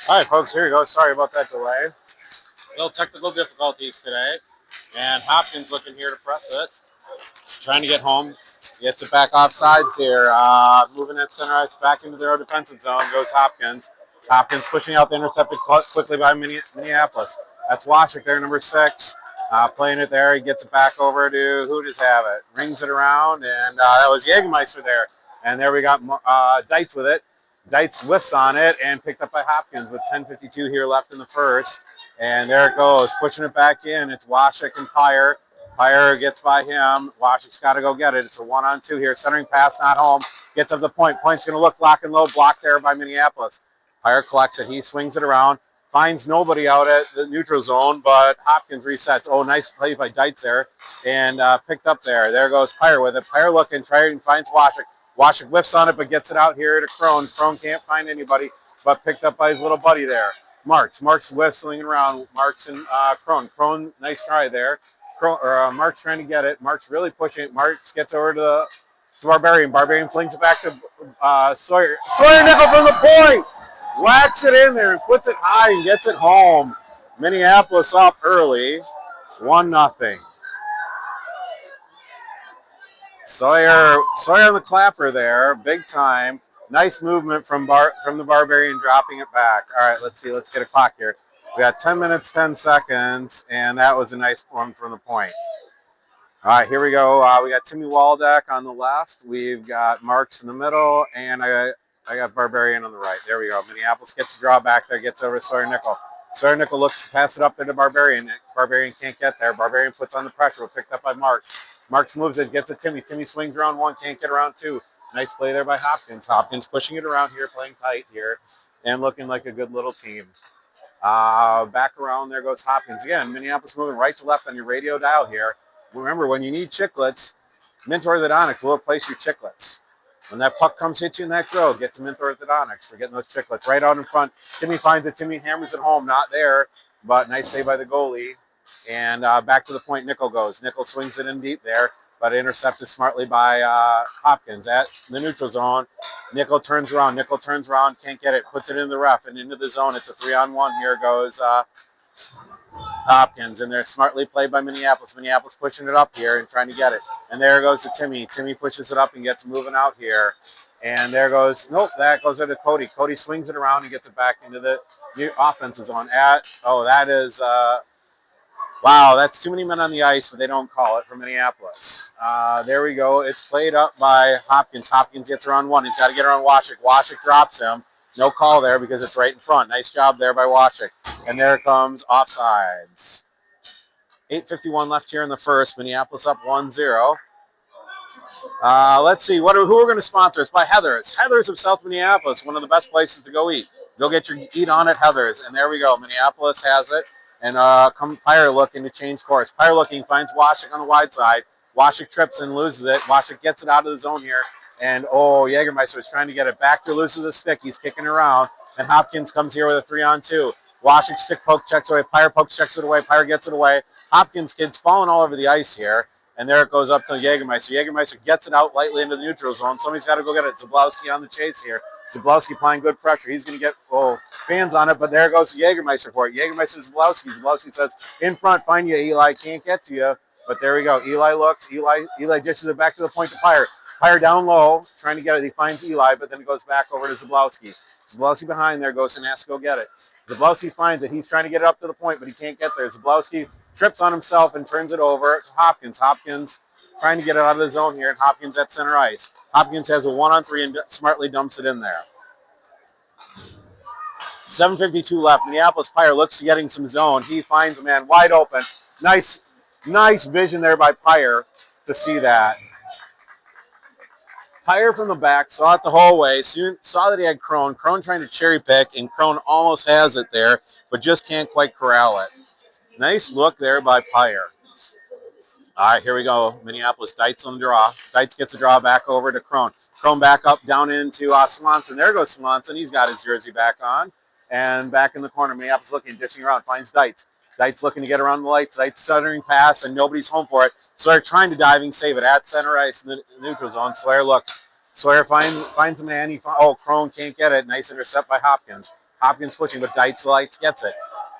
All right, folks, here you go. Sorry about that delay. Little technical difficulties today. And Hopkins looking here to press it. Trying to get home. Gets it back off sides here. Moving that center ice back into their defensive zone goes Hopkins. Hopkins pushing out the intercepted quickly by Minneapolis. That's Washik there, number 6. Playing it there. He gets it back over to who does have it. Rings it around, and that was Jägermeister there. And there we got Deitz with it. Deitz whiffs on it and picked up by Hopkins with 10:52 here left in the first. And there it goes, pushing it back in. It's Washik and Pyre. Pyre gets by him. Washik's got to go get it. It's a 1-on-2 here. Centering pass, not home. Gets up the point. Point's going to look lock and low. Blocked there by Minneapolis. Pyre collects it. He swings it around. Finds nobody out at the neutral zone, but Hopkins resets. Oh, nice play by Deitz there. And picked up there. There goes Pyre with it. Pyre looking, trying, finds Washik. Washik whiffs on it, but gets it out here to Crone. Crone can't find anybody, but picked up by his little buddy there. Marks whistling around. Marks and Crone. Crone, nice try there. Marks trying to get it. Marks really pushing it. Marks gets over to Barbarian. Barbarian flings it back to Sawyer. Sawyer nickel from the point. Whacks it in there and puts it high and gets it home. Minneapolis up early. 1-0. Sawyer on the clapper there, big time. Nice movement from the Barbarian dropping it back. All right, let's see. Let's get a clock here. We got 10 minutes, 10 seconds, and that was a nice one from the point. All right, here we go. We got Timmy Waldeck on the left. We've got Marks in the middle, and I got Barbarian on the right. There we go. Minneapolis gets the draw back there, gets over to Sawyer Nickel. Sawyer Nickel looks to pass it up there to Barbarian. Barbarian can't get there. Barbarian puts on the pressure, but picked up by Marks. Marks moves it, gets it Timmy. Timmy swings around 1, can't get around 2. Nice play there by Hopkins. Hopkins pushing it around here, playing tight here, and looking like a good little team. Back around, there goes Hopkins. Again, Minneapolis moving right to left on your radio dial here. Remember, when you need chiclets, Mint Orthodontics will replace your chiclets. When that puck comes hit you in that grill, get to Mint Orthodontics for getting those chiclets. Right out in front, Timmy finds it. Timmy hammers it home. Not there, but nice save by the goalie. And back to the point, Nickel goes. Nickel swings it in deep there, but intercepted smartly by Hopkins at the neutral zone. Nickel turns around, can't get it, puts it in the ref and into the zone. It's a 3-on-1. Here goes Hopkins, and they're smartly played by Minneapolis. Minneapolis pushing it up here and trying to get it. And there goes to Timmy. Timmy pushes it up and gets moving out here. And there goes, nope, that goes into Cody. Cody swings it around and gets it back into the offensive zone. That is, wow, that's too many men on the ice, but they don't call it for Minneapolis. There we go. It's played up by Hopkins. Hopkins gets around 1. He's got to get around Washik. Washik drops him. No call there because it's right in front. Nice job there by Washik. And there comes offsides. 8:51 left here in the first. Minneapolis up 1-0. Let's see. Who are going to sponsor us? By Heathers. Heathers of South Minneapolis, one of the best places to go eat. Go get your eat on at Heathers. And there we go. Minneapolis has it. And Pyre looking to change course. Pyre looking, finds Washik on the wide side. Washik trips and loses it. Washik gets it out of the zone here. And, Jägermeister is trying to get it back to loses the stick. He's kicking around. And Hopkins comes here with a 3-on-2. Washik stick poke checks away. Pyre pokes checks it away. Pyre gets it away. Hopkins kid's falling all over the ice here. And there it goes up to Jägermeister. Jägermeister gets it out lightly into the neutral zone. Somebody's got to go get it. Zablowski on the chase here. Zablowski applying good pressure. He's going to get fans on it, but there goes Jägermeister for it. Jägermeister to Zablowski. Zablowski says, in front, find you, Eli. Can't get to you. But there we go. Eli looks. Eli dishes it back to the point to Pyre. Pyre down low, trying to get it. He finds Eli, but then it goes back over to Zablowski. Zablowski behind there goes and has to go get it. Zablowski finds it. He's trying to get it up to the point, but he can't get there. Zablowski trips on himself and turns it over to Hopkins. Hopkins trying to get it out of the zone here, and Hopkins at center ice. Hopkins has a 1-on-3 and smartly dumps it in there. 7:52 left. Minneapolis Pyre looks to getting some zone. He finds a man wide open. Nice vision there by Pyre to see that. Pyre from the back, saw it the whole way, saw that he had Crone. Crone trying to cherry pick, and Crone almost has it there, but just can't quite corral it. Nice look there by Pyre. All right, here we go. Minneapolis, Deitz on the draw. Deitz gets the draw back over to Crone. Crone back up, down into Swanson. There goes Swanson. He's got his jersey back on. And back in the corner, Minneapolis looking, dishing around, finds Deitz. Deitz looking to get around the lights. Deitz stuttering pass, and nobody's home for it. Sawyer trying to diving save it at center ice in the neutral zone. Sawyer looks. Sawyer finds a man. Crone can't get it. Nice intercept by Hopkins. Hopkins pushing, but Lights gets it.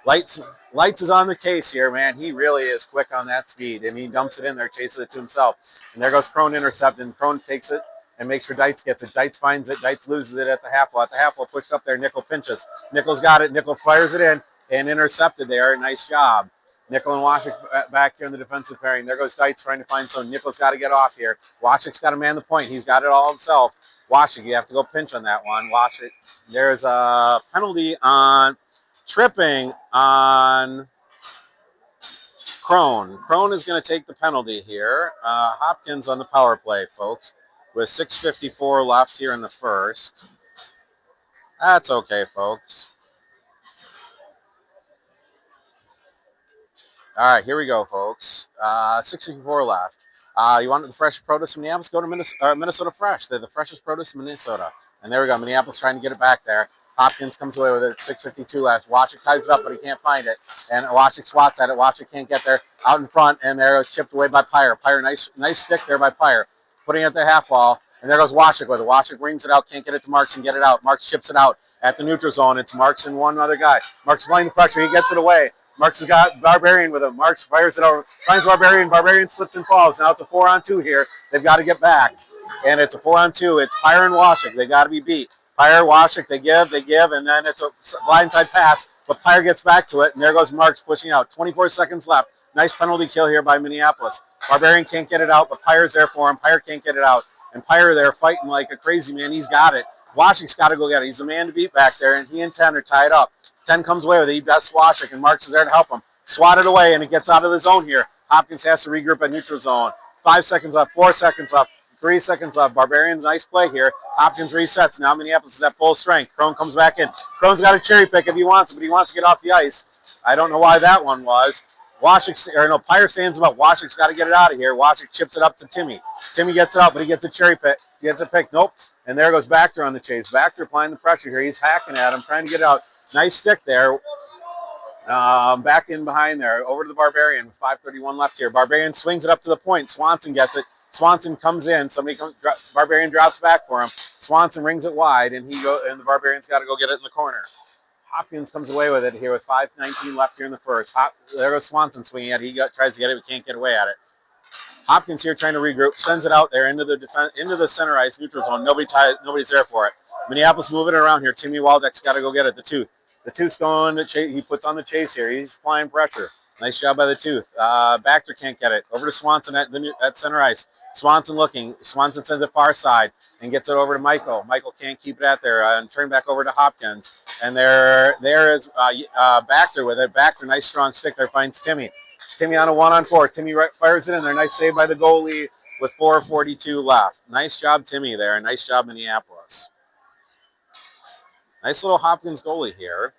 Lights is on the case here, man. He really is quick on that speed, and he dumps it in there, chases it to himself. And there goes Crone intercepting. Crone takes it and makes sure Dites gets it. Dites finds it. Dites loses it at the half wall. At the half wall, pushed up there. Nickel pinches. Nickel's got it. Nickel fires it in and intercepted there. Nice job. Nickel and Washik back here in the defensive pairing. There goes Dites trying to find some. Nickel's got to get off here. Washik's got to man the point. He's got it all himself. Washik, you have to go pinch on that one. Washik, there's a penalty on tripping on Crone. Crone is going to take the penalty here. Hopkins on the power play, folks, with 6:54 left here in the first. That's okay, folks. All right, here we go, folks. 6:54 left. You want the fresh produce from Minneapolis? Go to Minnesota Fresh. They're the freshest produce in Minnesota. And there we go. Minneapolis trying to get it back there. Hopkins comes away with it. 6:52 left. Washik ties it up, but he can't find it. And Washik swats at it. Washik can't get there. Out in front, and there it was chipped away by Pyre. Pyre, nice stick there by Pyre. Putting it at the half wall. And there goes Washik with it. Washik rings it out, can't get it to Marks and get it out. Marks chips it out at the neutral zone. It's Marks and one other guy. Marks applying the pressure. He gets it away. Marks has got Barbarian with him. Marks fires it over, finds Barbarian. Barbarian slips and falls. Now it's a 4-on-2 here. They've got to get back. And it's a 4-on-2. It's Pyre and Washik. They've got to be beat. Pyre, Washik, they give, and then it's a blindside pass. But Pyre gets back to it, and there goes Marks pushing out. 24 seconds left. Nice penalty kill here by Minneapolis. Barbarian can't get it out, but Pyre's there for him. Pyre can't get it out. And Pyre there fighting like a crazy man. He's got it. Washik's got to go get it. He's the man to beat back there, and he and 10 are tied up. 10 comes away with it. He bests Washik, and Marks is there to help him. Swat it away, and it gets out of the zone here. Hopkins has to regroup at neutral zone. 5 seconds left, 4 seconds left, 3 seconds left. Barbarian's nice play here. Hopkins resets. Now Minneapolis is at full strength. Crone comes back in. Crone's got a cherry pick if he wants it, but he wants to get off the ice. I don't know why that one was. Pyre stands him up. Washik's got to get it out of here. Washik chips it up to Timmy. Timmy gets it out, but he gets a cherry pick. He gets a pick. Nope. And there goes Bacter on the chase. Bacter applying the pressure here. He's hacking at him, trying to get it out. Nice stick there. Back in behind there. Over to the Barbarian with 5:31 left here. Barbarian swings it up to the point. Swanson gets it. Swanson comes in. Barbarian drops back for him. Swanson rings it wide, and the Barbarian's got to go get it in the corner. Hopkins comes away with it here with 5:19 left here in the first. There goes Swanson swinging at it. Tries to get it, but can't get away at it. Hopkins here trying to regroup, sends it out there into the center ice neutral zone. Nobody's there for it. Minneapolis moving it around here. Timmy Waldeck's got to go get it. The Tooth's going to chase. He puts on the chase here. He's applying pressure. Nice job by the Tooth. Bacter can't get it. Over to Swanson at center ice. Swanson looking. Swanson sends it far side and gets it over to Michael. Michael can't keep it out there and turn back over to Hopkins. And there is Bacter with it. Bacter, nice strong stick there, finds Timmy. Timmy on a 1-on-4. Timmy fires it in there. Nice save by the goalie with 4:42 left. Nice job, Timmy there. Nice job, Minneapolis. Nice little Hopkins goalie here.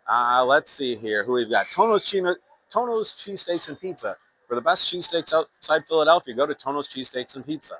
Let's see here who we've got. Tono's Cheesesteaks and Pizza. For the best cheesesteaks outside Philadelphia, go to Tono's Cheesesteaks and Pizza.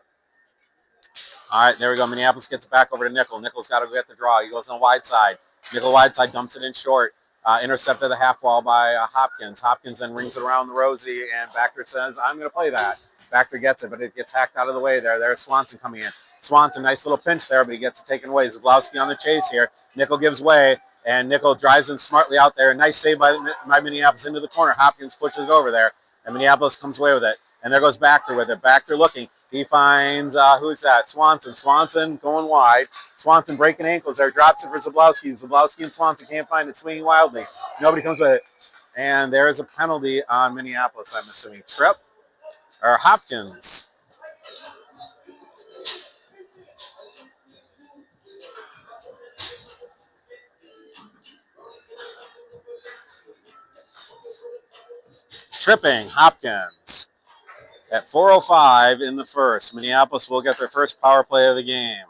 All right, there we go. Minneapolis gets it back over to Nickel. Nickel's got to get the draw. He goes on the wide side. Nickel wide side dumps it in short. Intercepted the half wall by Hopkins. Hopkins then rings it around the Rosie, and Bacter says, I'm going to play that. Bacter gets it, but it gets hacked out of the way there. There's Swanson coming in. Swanson, nice little pinch there, but he gets it taken away. Zablowski on the chase here. Nickel gives way, and Nickel drives in smartly out there. Nice save by Minneapolis into the corner. Hopkins pushes it over there, and Minneapolis comes away with it. And there goes Bacter with it. Bacter looking. He finds, who's that? Swanson. Swanson going wide. Swanson breaking ankles there. Drops it for Zablowski. Zablowski and Swanson can't find it. Swinging wildly. Nobody comes with it. And there is a penalty on Minneapolis, I'm assuming. Tripp or Hopkins. Tripping, Hopkins. At 4:05 in the first, Minneapolis will get their first power play of the game.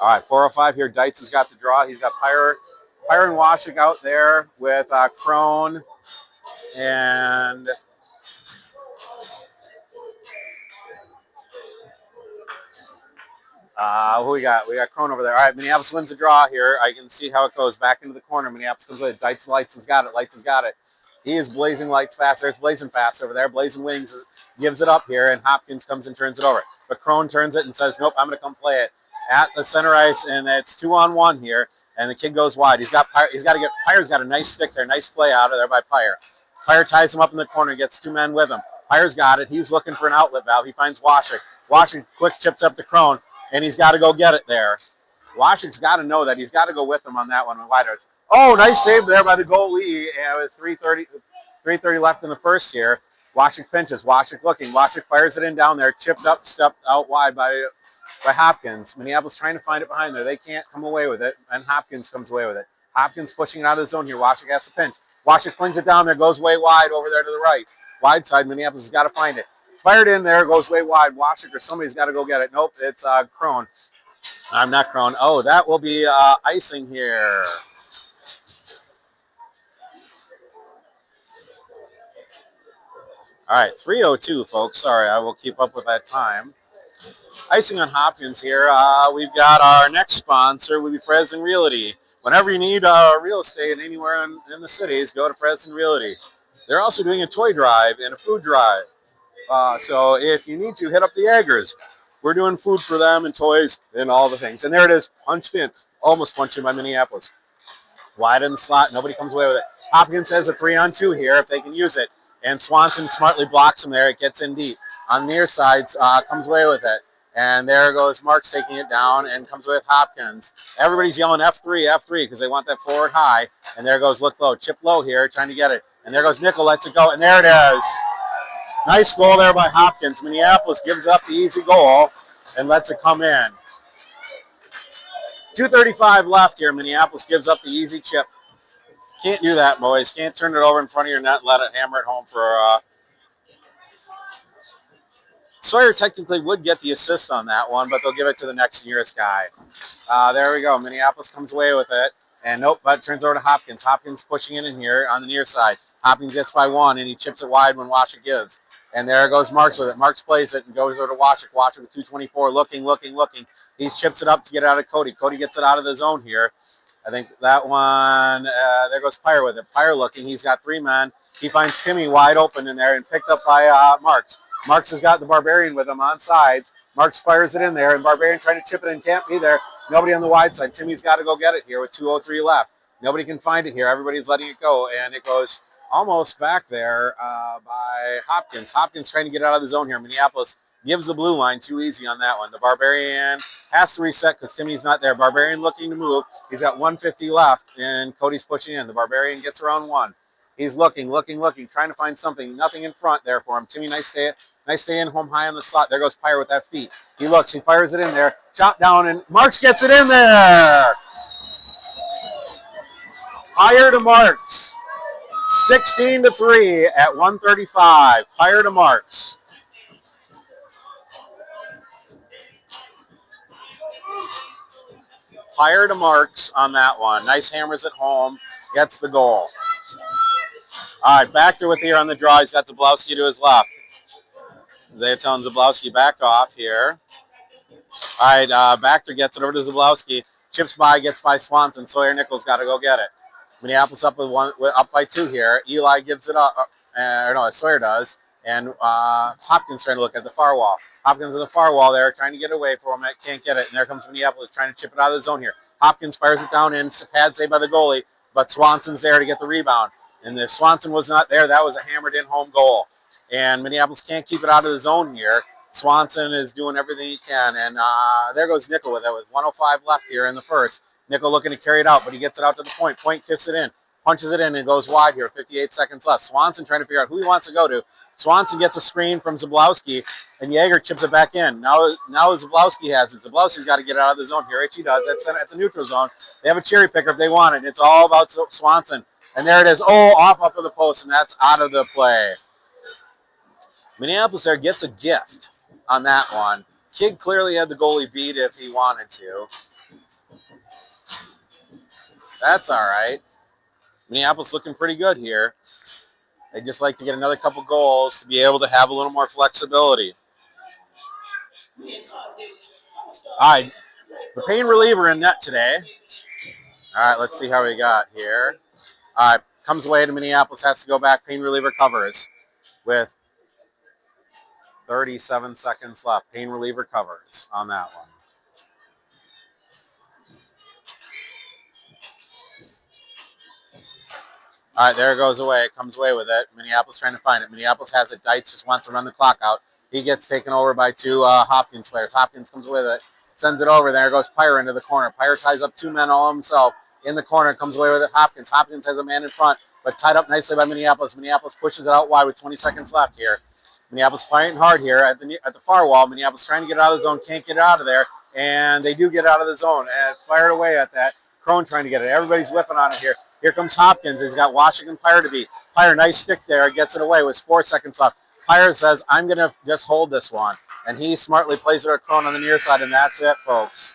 All right, 4:05 here. Dites has got the draw. He's got Pyre and Washik out there with Crone and who we got? We got Crone over there. All right, Minneapolis wins the draw here. I can see how it goes. Back into the corner. Minneapolis comes with it. Dites Lights has got it. Lights has got it. He is blazing lights fast. There's blazing fast over there. Blazing Wings gives it up here, and Hopkins comes and turns it over. But Crone turns it and says, nope, I'm going to come play it. at the center ice, and it's 2-on-1 here. And the kid goes wide. He's got to get Pyre's got a nice stick there, nice play out of there by Pyre. Pyre ties him up in the corner, gets 2 men with him. Pyre's got it. He's looking for an outlet valve. He finds Washik. Washik quick chips up to Crone, and he's got to go get it there. Washik's got to know that he's got to go with him on that one. Oh, nice save there by the goalie. And with 3:30 left in the first here. Washik pinches. Washik looking. Washik fires it in down there. Chipped up, stepped out wide by Hopkins. Minneapolis trying to find it behind there. They can't come away with it, and Hopkins comes away with it. Hopkins pushing it out of the zone here. Washik has to pinch. Washik flings it down there, goes way wide over there to the right. Wide side, Minneapolis has got to find it. Fired in there, goes way wide. Washik or somebody's got to go get it. Nope, it's Crone. I'm not Crone. Oh, that will be icing here. All right, 3:02, folks. Sorry, I will keep up with that time. Icing on Hopkins here. We've got our next sponsor, will be Fresno Realty. Whenever you need real estate anywhere in the cities, go to Fresno Realty. They're also doing a toy drive and a food drive. So if you need to, hit up the Eggers. We're doing food for them and toys and all the things. And there it is, punched in. Almost punched in by Minneapolis. Wide in the slot, nobody comes away with it. Hopkins has a 3-on-2 here if they can use it. And Swanson smartly blocks him there. It gets in deep. On the near side, comes away with it. And there goes Marks taking it down and comes away with Hopkins. Everybody's yelling F3, F3 because they want that forward high. And there goes look low, chip low here, trying to get it. And there goes Nickel, lets it go. And there it is. Nice goal there by Hopkins. Minneapolis gives up the easy goal and lets it come in. 2:35 left here. Minneapolis gives up the easy chip. Can't do that, boys. Can't turn it over in front of your net and let it hammer it home for Sawyer technically would get the assist on that one, but they'll give it to the next nearest guy. There we go. Minneapolis comes away with it. And nope, but it turns over to Hopkins. Hopkins pushing it in here on the near side. Hopkins gets by 1, and he chips it wide when Washik gives. And there goes Marks with it. Marks plays it and goes over to Washik. Washik with 2:24, looking. He chips it up to get it out of Cody. Cody gets it out of the zone here. I think that one, there goes Pyre with it. Pyre looking. He's got 3 men. He finds Timmy wide open in there and picked up by Marks. Marks has got the Barbarian with him on sides. Marks fires it in there, and Barbarian trying to chip it in, can't be there. Nobody on the wide side. Timmy's got to go get it here with 2:03 left. Nobody can find it here. Everybody's letting it go, and it goes almost back there by Hopkins. Hopkins trying to get out of the zone here. Minneapolis gives the blue line too easy on that one. The Barbarian has to reset because Timmy's not there. Barbarian looking to move. He's got 150 left, and Cody's pushing in. The Barbarian gets around 1. He's looking, trying to find something. Nothing in front there for him. Timmy, nice stay in home high on the slot. There goes Pyre with that feet. He looks, he fires it in there. Chop down, and Marks gets it in there. Pyre to Marks. 16-3 at 1:35. Pyre to Marks. Pyre to Marks on that one. Nice hammers at home. Gets the goal. All right, Baxter with here on the draw. He's got Zablowski to his left. They're telling Zablowski back off here. All right, Baxter gets it over to Zablowski. Chips by, gets by Swanson. Sawyer Nichols got to go get it. Minneapolis up up by 2 here. Eli gives it up. Sawyer does. And Hopkins trying to look at the far wall. Hopkins on the far wall there, trying to get away from it. Can't get it. And there comes Minneapolis trying to chip it out of the zone here. Hopkins fires it down in. Pad saved by the goalie. But Swanson's there to get the rebound. And if Swanson was not there, that was a hammered-in home goal. And Minneapolis can't keep it out of the zone here. Swanson is doing everything he can. And there goes Nickel with it with 1:05 left here in the first. Nickel looking to carry it out, but he gets it out to the point. Point kicks it in, punches it in, and goes wide here. 58 seconds left. Swanson trying to figure out who he wants to go to. Swanson gets a screen from Zablowski, and Yeager chips it back in. Now Zablowski has it. Zablowski's got to get it out of the zone here. Itchy does. That's at the neutral zone. They have a cherry picker if they want it. It's all about Swanson. And there it is. Oh, off up of the post, and that's out of the play. Minneapolis there gets a gift on that one. Kid clearly had the goalie beat if he wanted to. That's all right. Minneapolis looking pretty good here. They'd just like to get another couple goals to be able to have a little more flexibility. All right, the pain reliever in net today. All right, let's see how we got here. All right, comes away to Minneapolis, has to go back. Pain reliever covers with 37 seconds left. Pain reliever covers on that one. All right, there it goes away. It comes away with it. Minneapolis trying to find it. Minneapolis has it. Dietz just wants to run the clock out. He gets taken over by two Hopkins players. Hopkins comes away with it, sends it over. There goes Pyre into the corner. Pyre ties up two men all himself in the corner, comes away with it. Hopkins has a man in front, but tied up nicely by Minneapolis. Minneapolis pushes it out wide with 20 seconds left here. Minneapolis fighting hard here at the far wall. Minneapolis trying to get out of the zone, can't get out of there, and they do get out of the zone and fired away at that. Crone trying to get it. Everybody's whipping on it here. Here comes Hopkins. He's got Washington Pyre to beat. Pyre, nice stick there. Gets it away with 4 seconds left. Pyre says, I'm going to just hold this one. And he smartly plays it to Crone on the near side, and that's it, folks.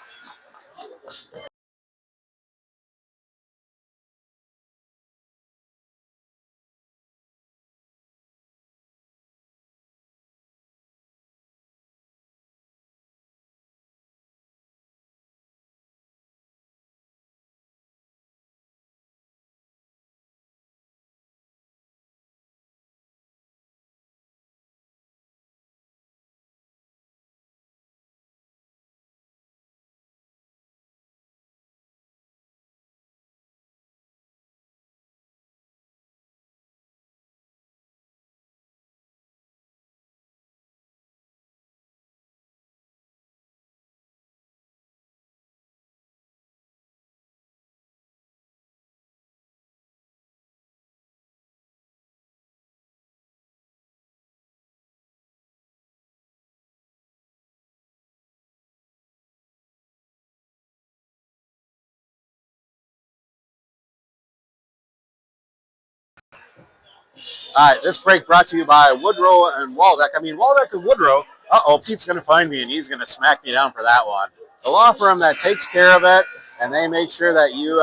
All right, this break brought to you by Woodrow and Waldeck. Waldeck and Woodrow. Uh-oh, Pete's going to find me, and he's going to smack me down for that one. The law firm that takes care of it, and they make sure that you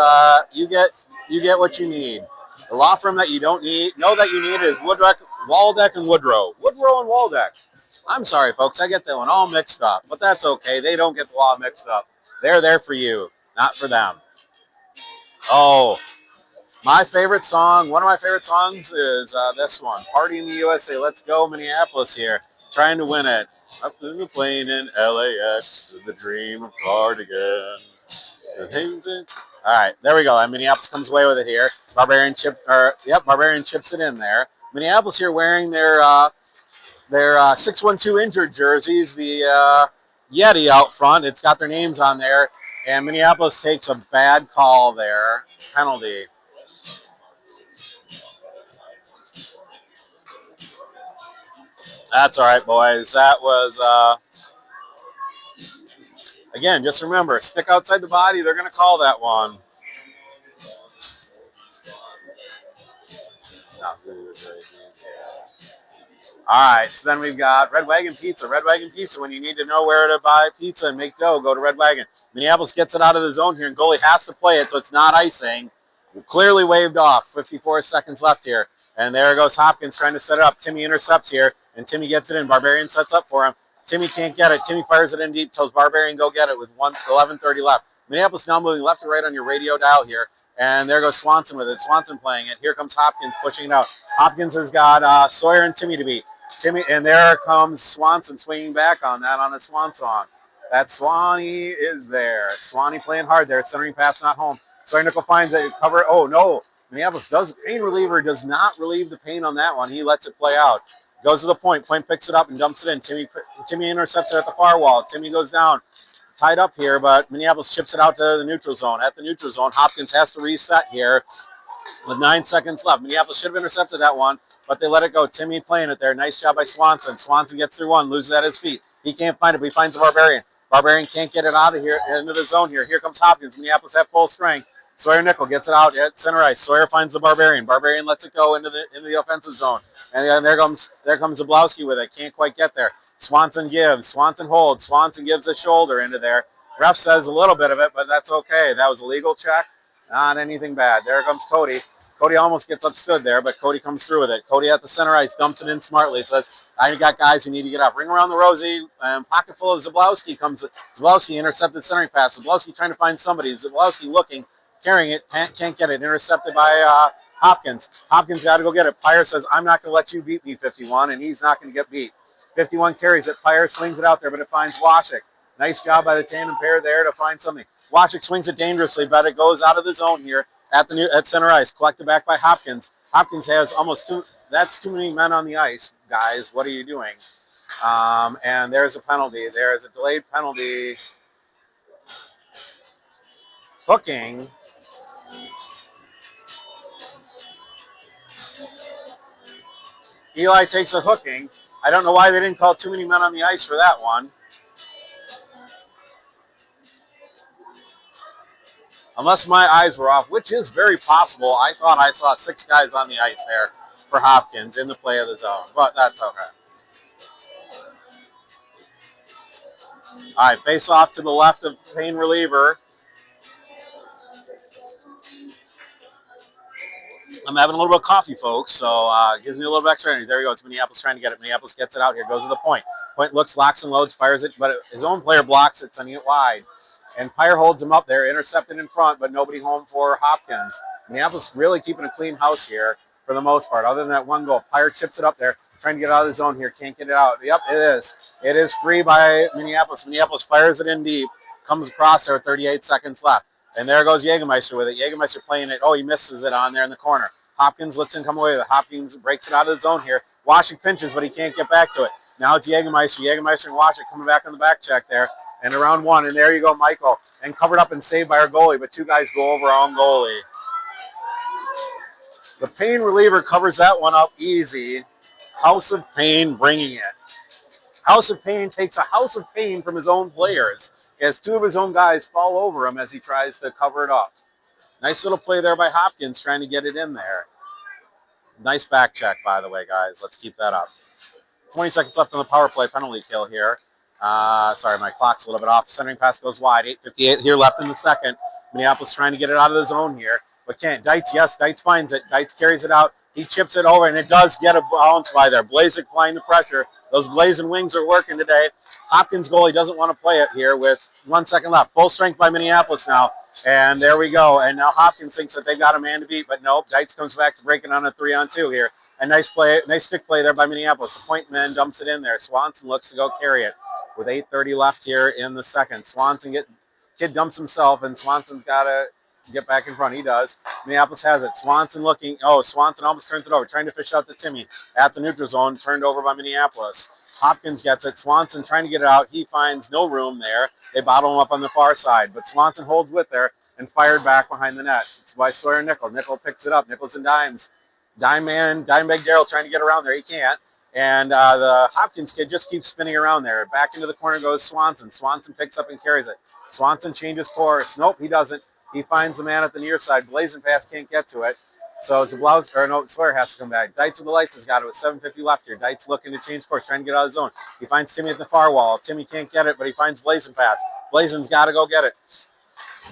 get what you need. The law firm that you don't know that you need is Waldeck and Woodrow. Woodrow and Waldeck. I'm sorry, folks. I get that one all mixed up, but that's okay. They don't get the law mixed up. They're there for you, not for them. Oh, my favorite song, one of my favorite songs is this one, Party in the USA. Let's go, Minneapolis here, trying to win it. Up in the plane in LAX, the dream of cardigan. All right, there we go. And Minneapolis comes away with it here. Barbarian chips it in there. Minneapolis here wearing their 612 injured jerseys, the Yeti out front. It's got their names on there. And Minneapolis takes a bad call there, penalty. That's all right, boys. That was, again, just remember, stick outside the body. They're going to call that one. All right, so then we've got Red Wagon Pizza. Red Wagon Pizza, when you need to know where to buy pizza and make dough, go to Red Wagon. Minneapolis gets it out of the zone here, and goalie has to play it, so it's not icing. Clearly waved off. 54 seconds left here. And there goes Hopkins trying to set it up. Timmy intercepts here, and Timmy gets it in. Barbarian sets up for him. Timmy can't get it. Timmy fires it in deep, tells Barbarian go get it with 11:30 left. Minneapolis now moving left to right on your radio dial here. And there goes Swanson with it. Swanson playing it. Here comes Hopkins pushing it out. Hopkins has got Sawyer and Timmy to beat. Timmy, and there comes Swanson swinging back on that on a swan song. That Swanee is there. Swanee playing hard there. Centering pass not home. Sawyer Nickel finds it. Cover. Oh, no. Minneapolis pain reliever does not relieve the pain on that one. He lets it play out. Goes to the point. Point picks it up and dumps it in. Timmy intercepts it at the far wall. Timmy goes down. Tied up here, but Minneapolis chips it out to the neutral zone. At the neutral zone, Hopkins has to reset here with 9 seconds left. Minneapolis should have intercepted that one, but they let it go. Timmy playing it there. Nice job by Swanson. Swanson gets through one, loses at his feet. He can't find it, but he finds the Barbarian. Barbarian can't get it out of here, into the zone here. Here comes Hopkins. Minneapolis at full strength. Sawyer Nickel gets it out at center ice. Sawyer finds the Barbarian. Barbarian lets it go into the offensive zone. And there comes Zablowski with it. Can't quite get there. Swanson gives. Swanson holds. Swanson gives a shoulder into there. Ref says a little bit of it, but that's okay. That was a legal check. Not anything bad. There comes Cody. Cody almost gets upstood there, but Cody comes through with it. Cody at the center ice dumps it in smartly. Says, I got guys who need to get up. Ring around the rosy. Pocket full of Zablowski comes. Zablowski intercepted centering pass. Zablowski trying to find somebody. Zablowski looking, carrying it, can't get it. Intercepted by Hopkins. Hopkins got to go get it. Pyre says, I'm not going to let you beat me, 51, and he's not going to get beat. 51 carries it. Pyre swings it out there, but it finds Washik. Nice job by the tandem pair there to find something. Washik swings it dangerously, but it goes out of the zone here at center ice. Collected back by Hopkins. Hopkins has almost that's too many men on the ice, guys. What are you doing? And there's a penalty. There's a delayed penalty. Hooking. Eli takes a hooking. I don't know why they didn't call too many men on the ice for that one. Unless my eyes were off, which is very possible. I thought I saw 6 guys on the ice there for Hopkins in the play of the zone, but that's okay. All right, face off to the left of Pain reliever. I'm having a little bit of coffee, folks, so gives me a little bit extra energy. There we go. It's Minneapolis trying to get it. Minneapolis gets it out here, goes to the point. Point looks, locks and loads, fires it, but his own player blocks it, sending it wide. And Pyre holds him up there, intercepted in front, but nobody home for Hopkins. Minneapolis really keeping a clean house here for the most part, other than that one goal. Pyre chips it up there, trying to get out of the zone here, can't get it out. Yep, it is. It is free by Minneapolis. Minneapolis fires it in deep, comes across there, 38 seconds left. And there goes Jägermeister with it. Jägermeister playing it. Oh, he misses it on there in the corner. Hopkins looks and come away with it. Hopkins breaks it out of the zone here. Washik pinches, but he can't get back to it. Now it's Jägermeister. Jägermeister and Washik coming back on the back check there. And around one, and there you go, Michael. And covered up and saved by our goalie, but 2 guys go over our own goalie. The Pain reliever covers that one up easy. House of Pain bringing it. House of Pain takes a house of pain from his own players as 2 of his own guys fall over him as he tries to cover it up. Nice little play there by Hopkins trying to get it in there. Nice back check, by the way, guys. Let's keep that up. 20 seconds left on the power play penalty kill here. Sorry, my clock's a little bit off. Centering pass goes wide. 8:58 here left in the second. Minneapolis trying to get it out of the zone here, but can't. Dietz, yes, Dietz finds it. Dietz carries it out. He chips it over, and it does get a bounce by there. Blazek applying the pressure. Those blazing wings are working today. Hopkins goalie doesn't want to play it here with 1 second left. Full strength by Minneapolis now. And there we go. And now Hopkins thinks that they've got a man to beat, but nope. Dietz comes back to break it on a 3-on-2 here. A nice play, nice stick play there by Minneapolis. The point man dumps it in there. Swanson looks to go carry it with 8:30 left here in the second. Kid dumps himself, and Swanson's got to get back in front. He does. Minneapolis has it. Swanson looking. Oh, Swanson almost turns it over, trying to fish out to Timmy at the neutral zone. Turned over by Minneapolis. Hopkins gets it. Swanson trying to get it out. He finds no room there. They bottle him up on the far side, but Swanson holds with there and fired back behind the net. It's by Sawyer Nickel. Nickel picks it up. Nickels and dimes. Dimebag Darrell trying to get around there. He can't. And the Hopkins kid just keeps spinning around there. Back into the corner goes Swanson. Swanson picks up and carries it. Swanson changes course. Nope, he doesn't. He finds the man at the near side. Blazing fast, can't get to it. So Sawyer has to come back. Dietz with the lights has got it with 7:50 left here. Dietz looking to change course, trying to get out of the zone. He finds Timmy at the far wall. Timmy can't get it, but he finds Blazing fast. Blazing's got to go get it.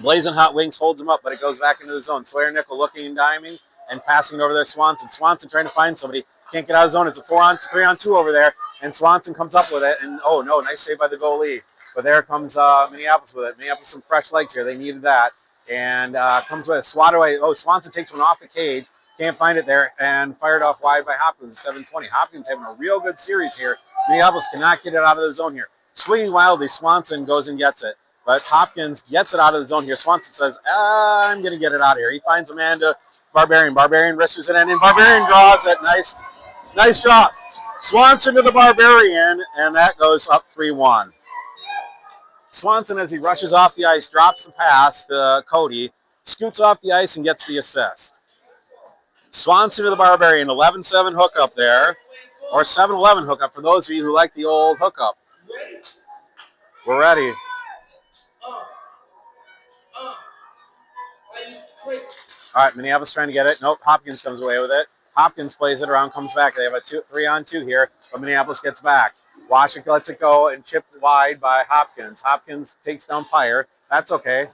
Blazing Hot Wings holds him up, but it goes back into the zone. Sawyer Nickel looking and diming and passing it over there. Swanson trying to find somebody. Can't get out of the zone. It's a 3-on-2 over there. And Swanson comes up with it. And, oh, no, nice save by the goalie. But there comes Minneapolis with it. Minneapolis some fresh legs here. They needed that. And comes with a swat away. Oh, Swanson takes one off the cage. Can't find it there. And fired off wide by Hopkins at 7:20. Hopkins having a real good series here. Minneapolis cannot get it out of the zone here. Swinging wildly, Swanson goes and gets it. But Hopkins gets it out of the zone here. Swanson says, I'm going to get it out of here. He finds Amanda Barbarian. Barbarian wrists it in, and Barbarian draws it. Nice drop. Swanson to the Barbarian, and that goes up 3-1. Swanson, as he rushes off the ice, drops the pass to Cody, scoots off the ice, and gets the assist. Swanson to the Barbarian, 11-7 hookup there, or 7-11 hookup for those of you who like the old hookup. We're ready. All right, Minneapolis trying to get it. Nope, Hopkins comes away with it. Hopkins plays it around, comes back. They have a 3-on-2 here, but Minneapolis gets back. Washington lets it go and chipped wide by Hopkins. Hopkins takes down Pyre. That's okay.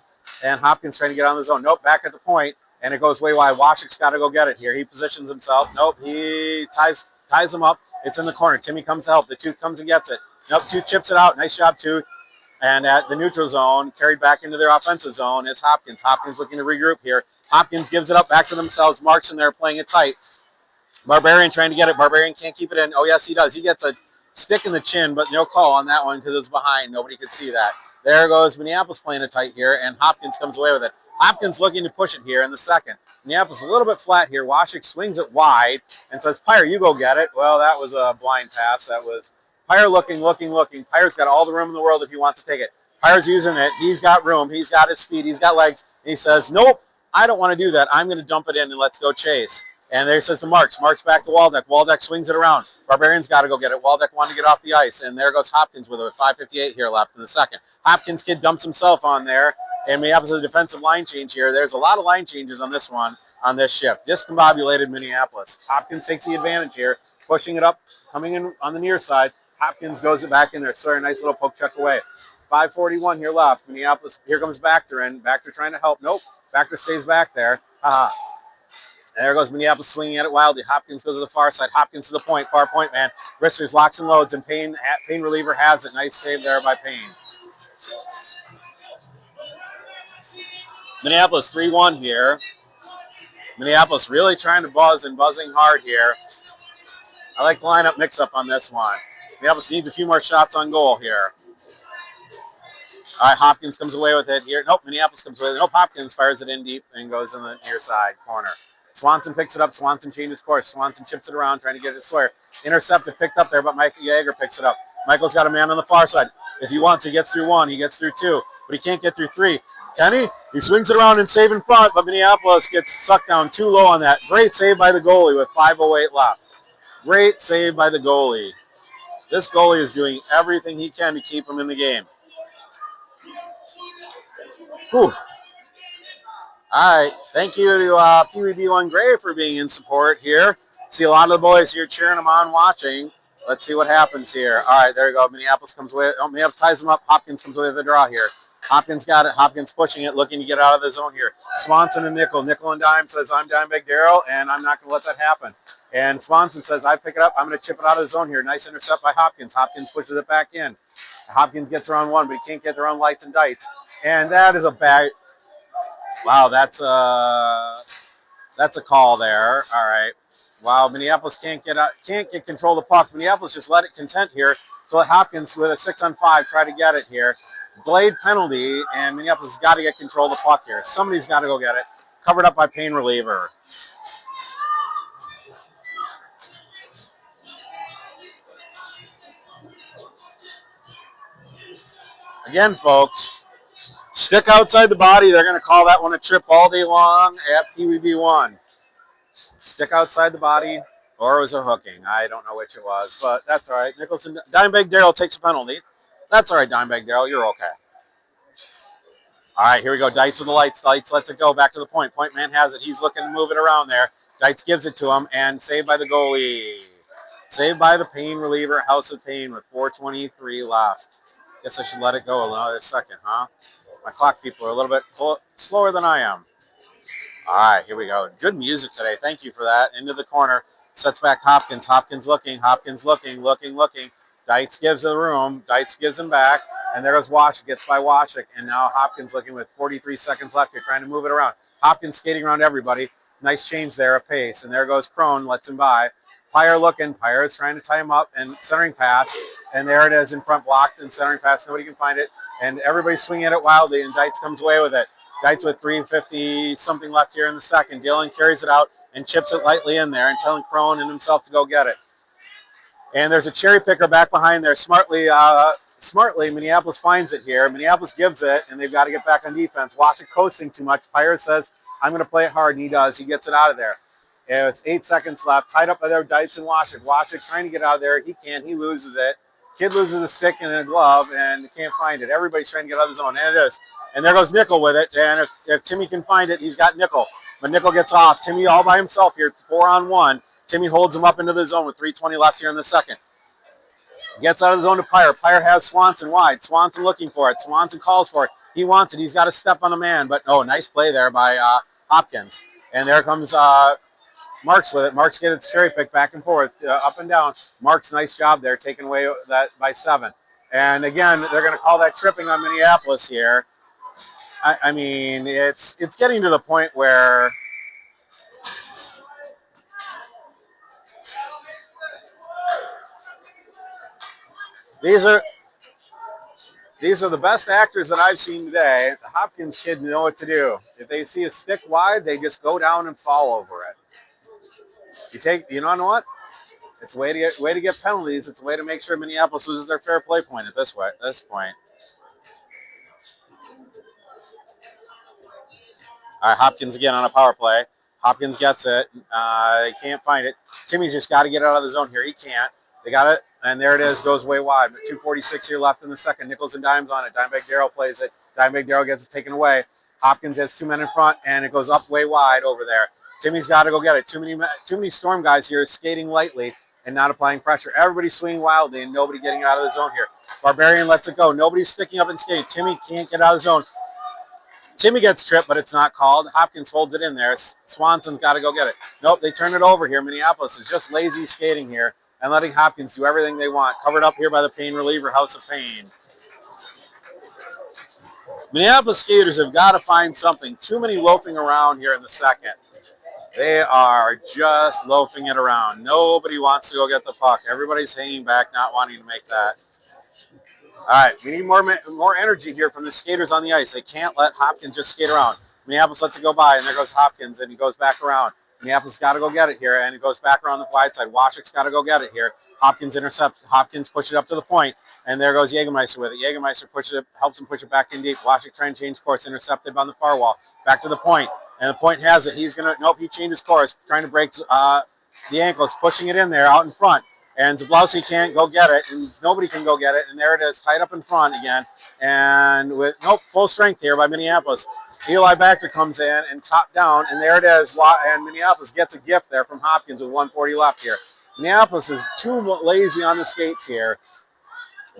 And Hopkins trying to get on the zone. Nope, back at the point, and it goes way wide. Washington's got to go get it here. He positions himself. Nope, he ties him up. It's in the corner. Timmy comes to help. The Tooth comes and gets it. Nope, Tooth chips it out. Nice job, Tooth. And at the neutral zone, carried back into their offensive zone is Hopkins. Hopkins looking to regroup here. Hopkins gives it up back to themselves. Mark's in there playing it tight. Barbarian trying to get it. Barbarian can't keep it in. Oh, yes, he does. He gets a Stick in the chin, but no call on that one because it's behind. Nobody could see that. There goes Minneapolis playing it tight here, and Hopkins comes away with it. Hopkins looking to push it here in the second. Minneapolis a little bit flat here. Washik swings it wide and says, Pyre, you go get it. Well, that was a blind pass. That was Pyre looking. Pyre's got all the room in the world if he wants to take it. Pyre's using it. He's got room. He's got his speed. He's got legs. And he says, nope, I don't want to do that. I'm going to dump it in and let's go chase. And there says to Marks. Marks back to Waldeck. Waldeck swings it around. Barbarian's got to go get it. Waldeck wanted to get off the ice. And there goes Hopkins with it. 5:58 here left in the second. Hopkins kid dumps himself on there. And Minneapolis has a defensive line change here. There's a lot of line changes on this one, on this shift. Discombobulated Minneapolis. Hopkins takes the advantage here, pushing it up, coming in on the near side. Hopkins goes it back in there. Sorry, nice little poke check away. 5:41 here left. Minneapolis, here comes Bacter in. Bacter trying to help. Nope. Bacter stays back there. Haha. And there goes Minneapolis swinging at it wildly. Hopkins goes to the far side. Hopkins to the point. Far point man. Bristers locks and loads, and Payne reliever has it. Nice save there by Payne. Minneapolis 3-1 here. Minneapolis really trying to buzz and buzzing hard here. I like the lineup mix-up on this one. Minneapolis needs a few more shots on goal here. All right, Hopkins comes away with it here. Nope, Minneapolis comes away with it. Nope, Hopkins fires it in deep and goes in the near side corner. Swanson picks it up. Swanson changes course. Swanson chips it around, trying to get it to Sawyer. Intercepted, picked up there, but Michael Yeager picks it up. Michael's got a man on the far side. If he wants, he gets through one. He gets through two, but he can't get through three. Can he? He swings it around and save in front, but Minneapolis gets sucked down too low on that. Great save by the goalie with 5:08 left. Great save by the goalie. This goalie is doing everything he can to keep him in the game. Whew. All right, thank you to PWB1 Gray for being in support here. See a lot of the boys here cheering them on, watching. Let's see what happens here. All right, there you go. Minneapolis comes away. Oh, Minneapolis ties them up. Hopkins comes away with the draw here. Hopkins got it. Hopkins pushing it, looking to get out of the zone here. Swanson and Nickel. Nickel and Dime says, I'm Dimebag Darrell, and I'm not going to let that happen. And Swanson says, I pick it up. I'm going to chip it out of the zone here. Nice intercept by Hopkins. Hopkins pushes it back in. Hopkins gets around one, but he can't get around lights and dites. And that is a bad... Wow, that's a call there. All right. Wow, Minneapolis can't get control of the puck. Minneapolis just let it content here to let Hopkins with a 6-on-5 try to get it here. Delayed penalty, and Minneapolis has got to get control of the puck here. Somebody's got to go get it. Covered up by Payne reliever. Again, folks, stick outside the body. They're going to call that one a trip all day long at PWB1. Stick outside the body, or it was a hooking. I don't know which it was, but that's all right. Nicholson, Dimebag Darrell takes a penalty. That's all right, Dimebag Darrell. You're okay. All right, here we go. Dites with the lights. Lights lets it go back to the point. Point man has it. He's looking to move it around there. Dites gives it to him, and saved by the goalie. Saved by the Payne reliever, House of Payne, with 4:23 left. Guess I should let it go another second, huh? My clock people are a little bit slower than I am. All right, here we go. Good music today. Thank you for that. Into the corner. Sets back Hopkins. Hopkins looking. Looking. Dites gives the room. Dites gives him back. And there goes Washik. Gets by Washik. And now Hopkins looking with 43 seconds left here, trying to move it around. Hopkins skating around everybody. Nice change there, a pace. And there goes Crone. Lets him by. Pyre looking. Pyre is trying to tie him up. And centering pass. And there it is in front, blocked. And centering pass. Nobody can find it. And everybody's swinging at it wildly. And Dites comes away with it. Dites with 3:50 something left here in the second. Dylan carries it out and chips it lightly in there and telling Crone and himself to go get it. And there's a cherry picker back behind there. Smartly, Minneapolis finds it here. Minneapolis gives it, and they've got to get back on defense. Washik coasting too much. Pyre says, I'm going to play it hard, and he does. He gets it out of there. It's 8 seconds left. Tied up by there, Dites and Washik. Washik trying to get out of there. He can't. He loses it. Kid loses a stick and a glove, and can't find it. Everybody's trying to get out of the zone, and it is. And there goes Nickel with it. And if Timmy can find it, he's got Nickel. But Nickel gets off. Timmy all by himself here, 4-on-1. Timmy holds him up into the zone with 3:20 left here in the second. Gets out of the zone to Pyre. Pyre has Swanson wide. Swanson looking for it. Swanson calls for it. He wants it. He's got to step on a man. But, oh, nice play there by Hopkins. And there comes Marks with it. Marks gets its cherry pick back and forth, up and down. Marks, nice job there, taking away that by 7. And, again, they're going to call that tripping on Minneapolis here. I mean, it's getting to the point where These are These are the best actors that I've seen today. The Hopkins kid know what to do. If they see a stick wide, they just go down and fall over it. You know what? It's a way to get penalties. It's a way to make sure Minneapolis loses their fair play point at this point. All right, Hopkins again on a power play. Hopkins gets it. They can't find it. Timmy's just got to get out of the zone here. He can't. They got it, and there it is. Goes way wide. But 2:46 here left in the second. Nickels and dimes on it. Dimebag Darrell plays it. Dimebag Darrell gets it taken away. Hopkins has 2 men in front, and it goes up way wide over there. Timmy's got to go get it. Too many Storm guys here skating lightly and not applying pressure. Everybody's swinging wildly, and nobody getting out of the zone here. Barbarian lets it go. Nobody's sticking up and skating. Timmy can't get out of the zone. Timmy gets tripped, but it's not called. Hopkins holds it in there. Swanson's got to go get it. Nope, they turn it over here. Minneapolis is just lazy skating here and letting Hopkins do everything they want. Covered up here by the pain reliever, House of Pain. Minneapolis skaters have got to find something. Too many loafing around here in the second. They are just loafing it around. Nobody wants to go get the puck. Everybody's hanging back, not wanting to make that. All right, we need more energy here from the skaters on the ice. They can't let Hopkins just skate around. Minneapolis lets it go by, and there goes Hopkins, and he goes back around. Minneapolis got to go get it here, and it goes back around the wide side. Washik's got to go get it here. Hopkins intercepts. Hopkins pushes it up to the point, and there goes Jägermeister with it. Jägermeister helps him push it back in deep. Washik trying to change course, intercepted on the far wall. Back to the point, and the point has it. Nope, he changed his course, trying to break the ankles, pushing it in there out in front. And Zablowski can't go get it, and nobody can go get it. And there it is, tied up in front again. And with full strength here by Minneapolis. Eli Baxter comes in and top down, and there it is. And Minneapolis gets a gift there from Hopkins with 1:40 left here. Minneapolis is too lazy on the skates here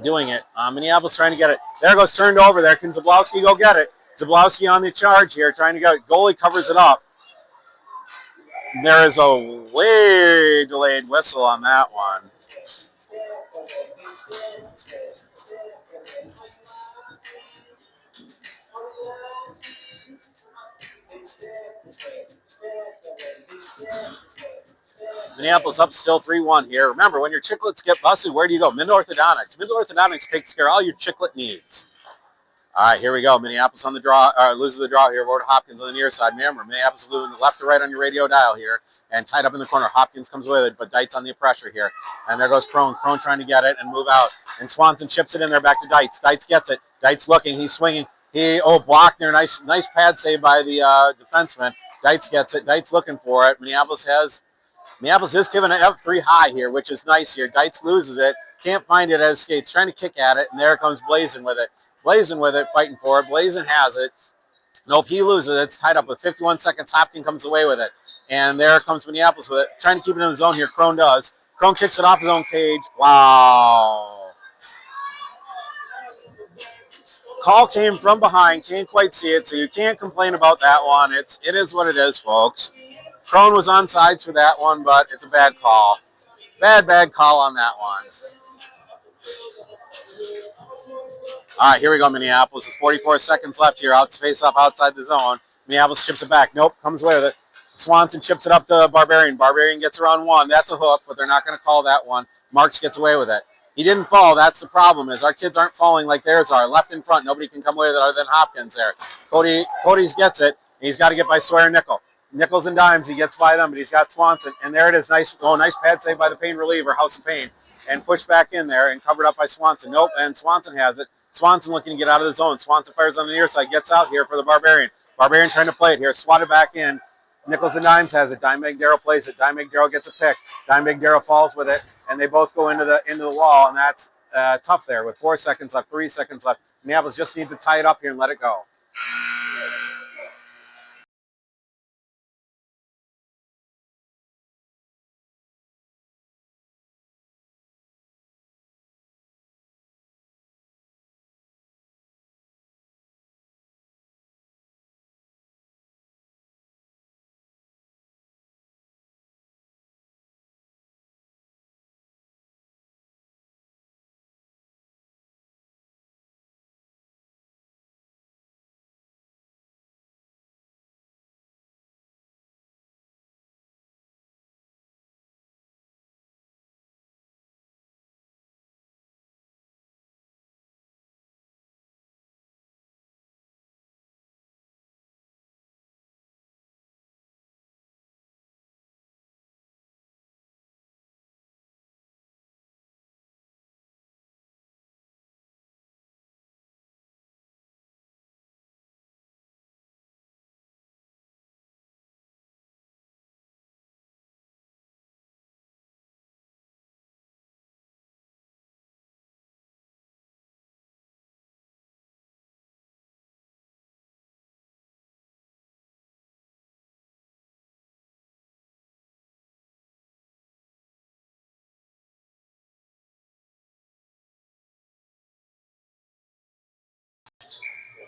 doing it. Minneapolis trying to get it. There goes turned over there. Can Zablowski go get it? Zablowski on the charge here, trying to get it. Goalie covers it up. There is a way delayed whistle on that one. Minneapolis up still 3-1 here. Remember, when your chiclets get busted, where do you go? Middle Orthodontics. Middle Orthodontics takes care of all your chiclet needs. All right, here we go. Minneapolis on the draw, loses the draw here. Over to Hopkins on the near side. Remember, Minneapolis moving left to right on your radio dial here, and tied up in the corner. Hopkins comes with it, but Deitz on the pressure here. And there goes Crone. Crone trying to get it and move out. And Swanson chips it in there back to Deitz. Deitz gets it. Deitz looking. He's swinging. Blocked there. Nice pad save by the defenseman. Deitz gets it. Deitz looking for it. Minneapolis is giving it up 3 high here, which is nice here. Deitz loses it. Can't find it as skates. Trying to kick at it, and there comes Blazin with it. Blazin with it, fighting for it. Blazin has it. Nope, he loses it. It's tied up with 51 seconds. Hopkins comes away with it. And there comes Minneapolis with it. Trying to keep it in the zone here. Crone does. Crone kicks it off his own cage. Wow. Call came from behind. Can't quite see it, so you can't complain about that one. It is what it is, folks. Crone was on sides for that one, but it's a bad call. Bad call on that one. All right, here we go, Minneapolis. There's 44 seconds left here. Face up outside the zone. Minneapolis chips it back. Nope, comes away with it. Swanson chips it up to Barbarian. Barbarian gets around one. That's a hook, but they're not going to call that one. Marks gets away with it. He didn't fall. That's the problem, is our kids aren't falling like theirs are. Left in front. Nobody can come away with it other than Hopkins there. Cody's gets it. He's got to get by Sawyer Nickel. Nickels and dimes. He gets by them, but he's got Swanson. And there it is. Nice pad save by the pain reliever, House of Pain. And pushed back in there and covered up by Swanson. Nope, and Swanson has it. Swanson looking to get out of the zone. Swanson fires on the near side, gets out here for the Barbarian. Barbarian trying to play it here, swatted back in. Nickels and dimes has it. Dimebag Darrell plays it. Dimebag Darrell gets a pick. Dimebag Darrell falls with it, and they both go into the wall, and that's tough there with 4 seconds left, 3 seconds left. Minneapolis just needs to tie it up here and let it go.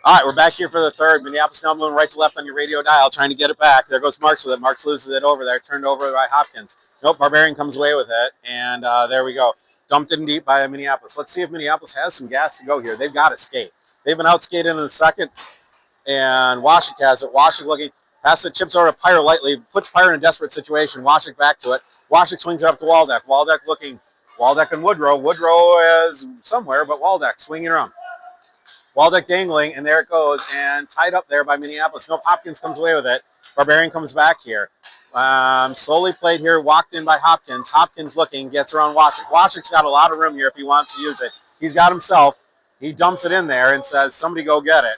All right, we're back here for the third. Minneapolis now moving right to left on your radio dial, trying to get it back. There goes Marks with it. Marks loses it over there, turned over by Hopkins. Nope, Barbarian comes away with it, and there we go. Dumped in deep by Minneapolis. Let's see if Minneapolis has some gas to go here. They've got to skate. They've been outskated in the second, and Washik has it. Washik looking, passes it, chips over to Pyre lightly, puts Pyre in a desperate situation. Washik back to it. Washik swings it up to Waldeck. Waldeck looking, Waldeck and Woodrow. Woodrow is somewhere, but Waldeck swinging around. Waldeck dangling, and there it goes, and tied up there by Minneapolis. Nope, Hopkins comes away with it. Barbarian comes back here. Slowly played here, walked in by Hopkins. Hopkins looking, gets around Washik. Washik's got a lot of room here if he wants to use it. He's got himself. He dumps it in there and says, somebody go get it.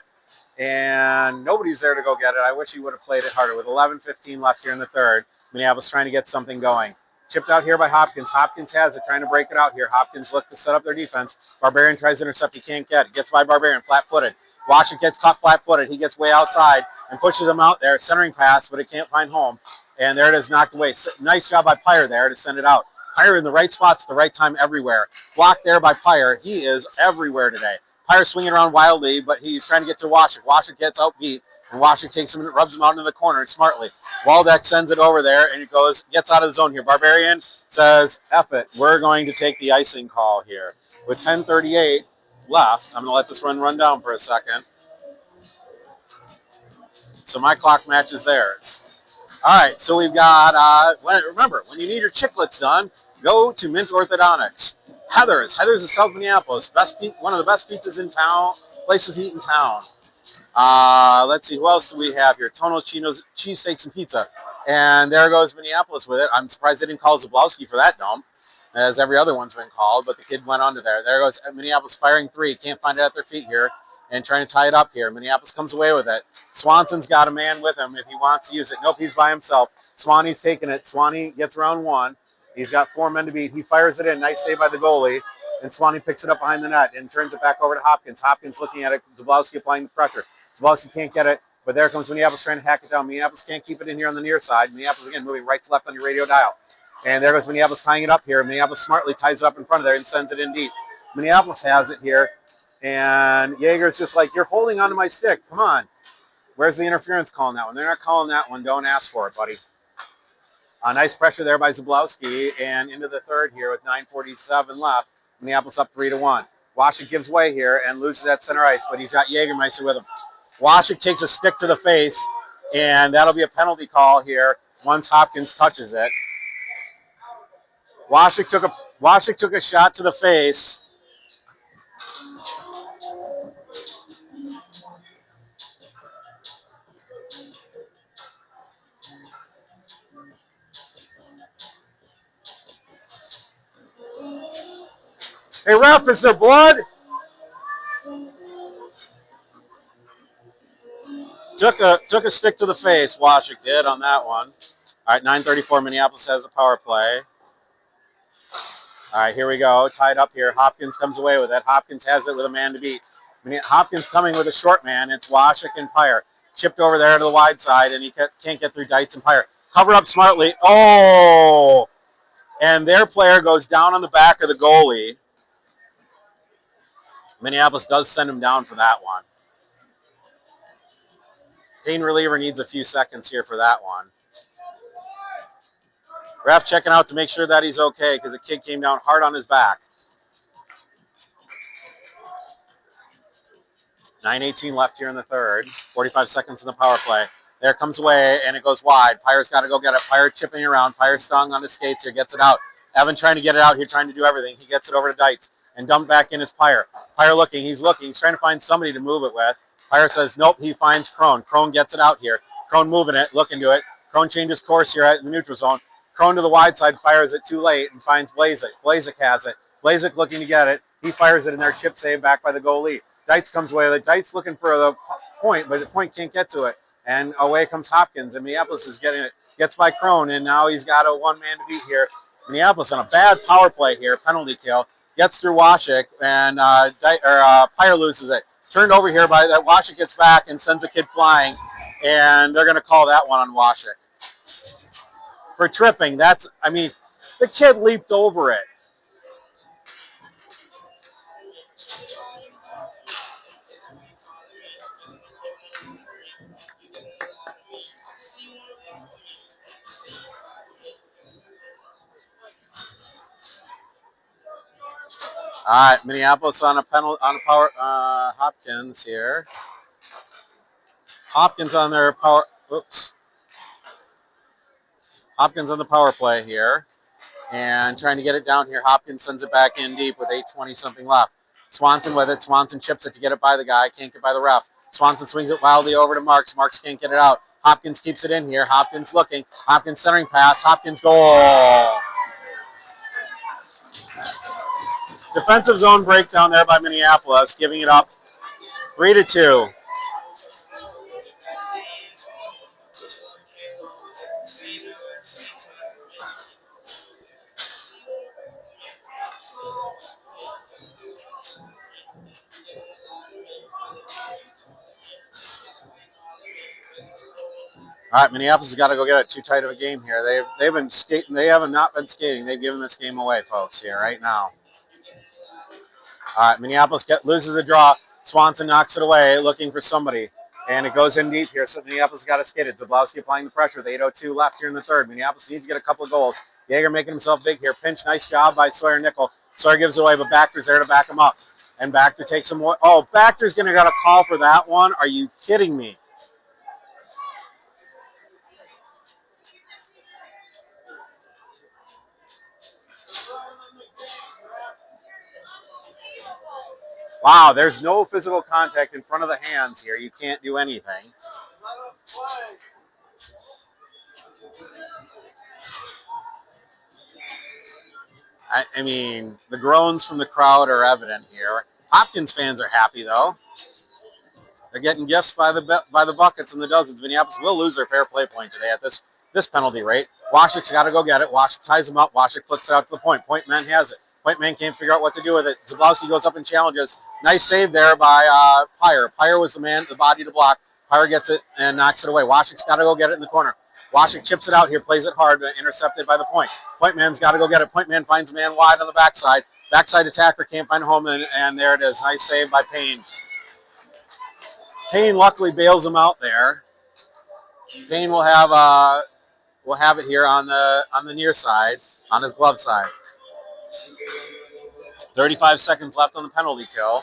And nobody's there to go get it. I wish he would have played it harder. With 11:15 left here in the third, Minneapolis trying to get something going. Chipped out here by Hopkins. Hopkins has it, trying to break it out here. Hopkins looked to set up their defense. Barbarian tries to intercept. He can't get it. Gets by Barbarian, flat-footed. Washington gets caught flat-footed. He gets way outside and pushes him out there. Centering pass, but it can't find home. And there it is, knocked away. Nice job by Pyre there to send it out. Pyre in the right spots at the right time everywhere. Blocked there by Pyre. He is everywhere today. Pyre swinging around wildly, but he's trying to get to Washik. Washik gets outbeat, and Washik takes him and rubs him out into the corner smartly. Waldeck sends it over there, and it goes, gets out of the zone here. Barbarian says, F it, we're going to take the icing call here. With 10:38 left, I'm going to let this run down for a second. So my clock matches theirs. All right, so we've got, remember, when you need your chiclets done, go to Mint Orthodontics. Heather's of South Minneapolis, one of the best pizzas in town, places to eat in town. Let's see, who else do we have here? Tono Chino's Cheesesteaks and Pizza. And there goes Minneapolis with it. I'm surprised they didn't call Zablowski for that dump, as every other one's been called, but the kid went onto there. There goes Minneapolis firing three. Can't find it at their feet here and trying to tie it up here. Minneapolis comes away with it. Swanson's got a man with him if he wants to use it. Nope, he's by himself. Swanee's taking it. Swanee gets round one. He's got 4 men to beat. He fires it in. Nice save by the goalie. And Swanee picks it up behind the net and turns it back over to Hopkins. Hopkins looking at it. Zablowski applying the pressure. Zablowski can't get it, but there comes Minneapolis trying to hack it down. Minneapolis can't keep it in here on the near side. Minneapolis, again, moving right to left on your radio dial. And there goes Minneapolis tying it up here. Minneapolis smartly ties it up in front of there and sends it in deep. Minneapolis has it here. And Yeager's just like, you're holding onto my stick. Come on. Where's the interference call on that one? They're not calling that one. Don't ask for it, buddy. Nice pressure there by Zablowski, and into the third here with 9:47 left. Minneapolis up 3-1. Washik gives way here and loses that center ice, but he's got Jägermeister with him. Washik takes a stick to the face, and that'll be a penalty call here once Hopkins touches it. Washik took a shot to the face. Hey, ref, is there blood? Took a stick to the face, Washik did on that one. All right, 9:34, Minneapolis has the power play. All right, here we go, tied up here. Hopkins comes away with it. Hopkins has it with a man to beat. Hopkins coming with a short man. It's Washik and Pyre. Chipped over there to the wide side, and he can't get through Deitz and Pyre. Covered up smartly. Oh! And their player goes down on the back of the goalie. Minneapolis does send him down for that one. Pain reliever needs a few seconds here for that one. Ref checking out to make sure that he's okay because the kid came down hard on his back. 9:18 left here in the third. 45 seconds in the power play. There it comes away, and it goes wide. Pyre's got to go get it. Pyre chipping around. Pyre stung on his skates here. Gets it out. Evan trying to get it out here, trying to do everything. He gets it over to Deitz and dumped back in his Pyre. Pyre looking. He's looking. He's trying to find somebody to move it with. Pyre says, nope. He finds Crone. Crone gets it out here. Crone moving it, looking to it. Crone changes course here at the neutral zone. Crone to the wide side, fires it too late, and finds Blazek. Blazek has it. Blazek looking to get it. He fires it in there. Chip save back by the goalie. Deitz comes away with it. Deitz looking for the point, but the point can't get to it. And away comes Hopkins, and Minneapolis is getting it. Gets by Crone, and now he's got a one-man to beat here. Minneapolis on a bad power play here, penalty kill. Gets through Washik, and Pyre loses it. Turned over here by that. Washik gets back and sends the kid flying, and they're going to call that one on Washik. For tripping, the kid leaped over it. All right, Minneapolis on a penalty on a power. Hopkins here. Hopkins on their power. Oops. Hopkins on the power play here, and trying to get it down here. Hopkins sends it back in deep with 8:20 something left. Swanson with it. Swanson chips it to get it by the guy. Can't get by the ref. Swanson swings it wildly over to Marks. Marks can't get it out. Hopkins keeps it in here. Hopkins looking. Hopkins centering pass. Hopkins goal. Defensive zone breakdown there by Minneapolis, giving it up 3-2. All right, Minneapolis has got to go get it. Too tight of a game here. They've been skating. They have not been skating. They've given this game away, folks. Here right now. All right, Minneapolis loses a draw. Swanson knocks it away, looking for somebody, and it goes in deep here. So Minneapolis got to skid it. Zablowski applying the pressure with 8:02 left here in the third. Minneapolis needs to get a couple of goals. Jaeger making himself big here. Pinch, nice job by Sawyer Nickel. Sawyer gives it away, but Bachter's there to back him up, and Bachter takes him away. Oh, Bachter's going to get a call for that one. Are you kidding me? Wow, there's no physical contact in front of the hands here. You can't do anything. I mean, the groans from the crowd are evident here. Hopkins fans are happy, though. They're getting gifts by the buckets and the dozens. Minneapolis will lose their fair play point today at this penalty rate. Washik's got to go get it. Washik ties him up. Washik flips it out to the point. Point man has it. Point man can't figure out what to do with it. Zablowski goes up and challenges. Nice save there by Pyre. Pyre was the body to block. Pyre gets it and knocks it away. Washik's got to go get it in the corner. Washik chips it out here, plays it hard, but intercepted by the point. Point man's got to go get it. Point man finds a man wide on the backside. Backside attacker can't find home, and there it is. Nice save by Payne. Payne luckily bails him out there. Payne will have it here on the near side, on his glove side. 35 seconds left on the penalty kill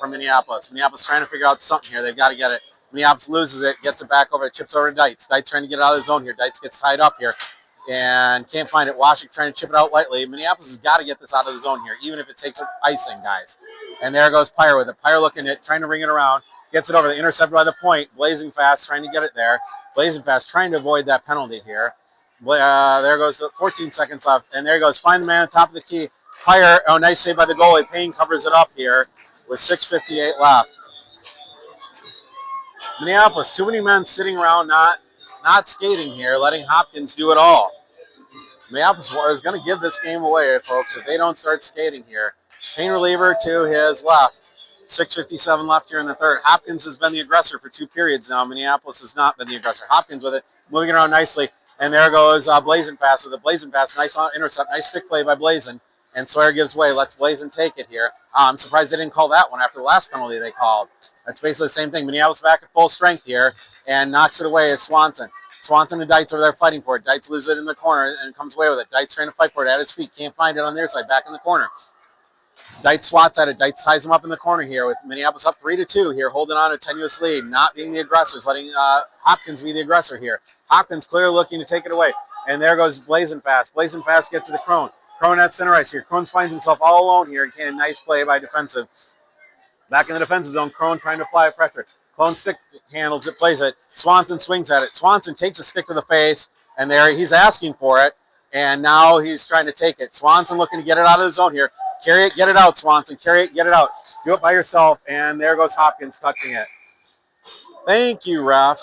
from Minneapolis. Minneapolis trying to figure out something here. They've got to get it. Minneapolis loses it, gets it back over, chips over to Deitz. Deitz trying to get out of the zone here. Deitz gets tied up here and can't find it. Washik trying to chip it out lightly. Minneapolis has got to get this out of the zone here, even if it takes icing, guys. And there goes Pyre with it. Pyre looking at it, trying to ring it around. Gets it over. The intercepted by the point. Blazing Fast trying to get it there. Blazing Fast trying to avoid that penalty here. There goes the 14 seconds left. And there goes. Find the man on top of the key. Pyre, oh, nice save by the goalie. Payne covers it up here with 6:58 left. Minneapolis, too many men sitting around not skating here, letting Hopkins do it all. Minneapolis is going to give this game away, folks, if they don't start skating here. Payne reliever to his left. 6:57 left here in the third. Hopkins has been the aggressor for 2 periods now. Minneapolis has not been the aggressor. Hopkins with it, moving it around nicely. And there goes Blazin Fast with it. Blazin Fast, nice intercept, nice stick play by Blazin. And Sawyer gives way, lets Blazin take it here. I'm surprised they didn't call that one after the last penalty they called. That's basically the same thing. Minneapolis back at full strength here and knocks it away as Swanson. Swanson and Deitz over there fighting for it. Deitz loses it in the corner and comes away with it. Deitz trying to fight for it at his feet. Can't find it on their side, back in the corner. Deitz swats at it. Deitz ties him up in the corner here with Minneapolis up 3-2 here, holding on a tenuous lead, not being the aggressors, letting Hopkins be the aggressor here. Hopkins clearly looking to take it away. And there goes Blazin Fast. Blazin Fast gets it to Crone. Crone at center ice here. Crone finds himself all alone here. Again, nice play by defensive. Back in the defensive zone, Crone trying to apply pressure. Crone stick handles it, plays it. Swanson swings at it. Swanson takes a stick to the face, and there he's asking for it. And now he's trying to take it. Swanson looking to get it out of the zone here. Carry it, get it out, Swanson. Carry it, get it out. Do it by yourself. And there goes Hopkins touching it. Thank you, ref.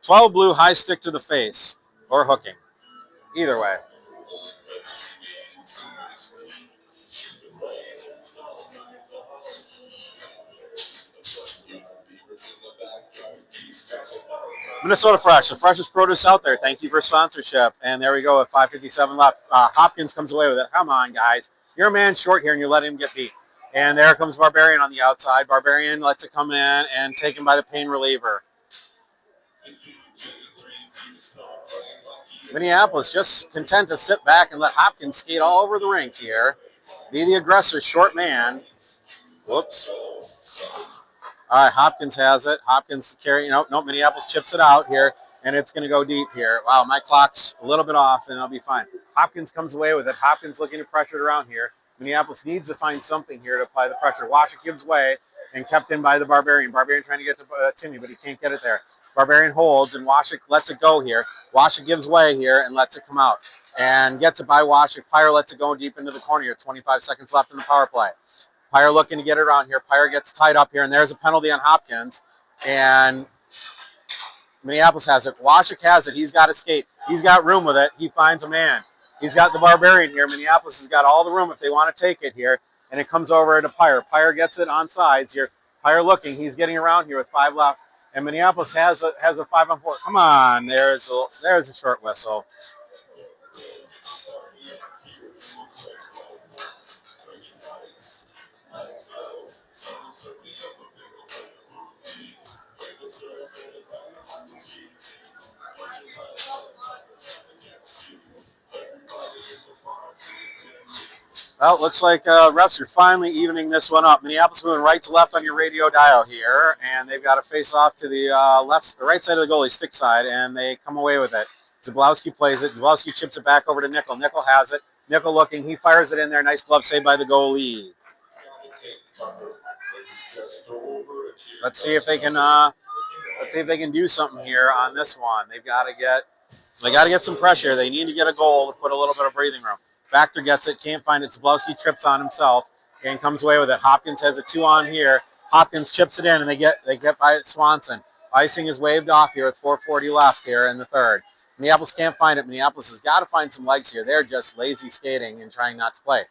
12 blue, high stick to the face. Or hooking. Either way. Minnesota Fresh, the freshest produce out there. Thank you for sponsorship. And there we go at 5:57 left. Hopkins comes away with it. Come on, guys. You're a man short here, and you're letting him get beat. And there comes Barbarian on the outside. Barbarian lets it come in and taken by the Payne reliever. Minneapolis just content to sit back and let Hopkins skate all over the rink here. Be the aggressor, short man. Whoops. All right, Hopkins has it. Hopkins carry. Nope, Minneapolis chips it out here, and it's going to go deep here. Wow, my clock's a little bit off, and I'll be fine. Hopkins comes away with it. Hopkins looking to pressure it around here. Minneapolis needs to find something here to apply the pressure. Washick gives way and kept in by the Barbarian. Barbarian trying to get to Timmy, but he can't get it there. Barbarian holds, and Washick lets it go here. Washick gives way here and lets it come out and gets it by Washick. Pyre lets it go deep into the corner here. 25 seconds left in the power play. Pyre looking to get it around here. Pyre gets tied up here, and there's a penalty on Hopkins. And Minneapolis has it. Washick has it. He's got to skate. He's got room with it. He finds a man. He's got the Barbarian here. Minneapolis has got all the room if they want to take it here. And it comes over to Pyre. Pyre gets it on sides here. Pyre looking. He's getting around here with 5 left. And Minneapolis has a 5-on-4. Come on. There's a short whistle. Well, it looks like refs are finally evening this one up. Minneapolis moving right to left on your radio dial here, and they've got to face off to the right side of the goalie, stick side, and they come away with it. Zablowski plays it. Zablowski chips it back over to Nickel. Nickel has it. Nickel looking. He fires it in there. Nice glove save by the goalie. Let's see if they can do something here on this one. They got to get some pressure. They need to get a goal to put a little bit of breathing room. Baxter gets it, can't find it. Zablowski trips on himself and comes away with it. Hopkins has a 2-on here. Hopkins chips it in, and they get by Swanson. Icing is waved off here with 4:40 left here in the third. Minneapolis can't find it. Minneapolis has got to find some legs here. They're just lazy skating and trying not to play.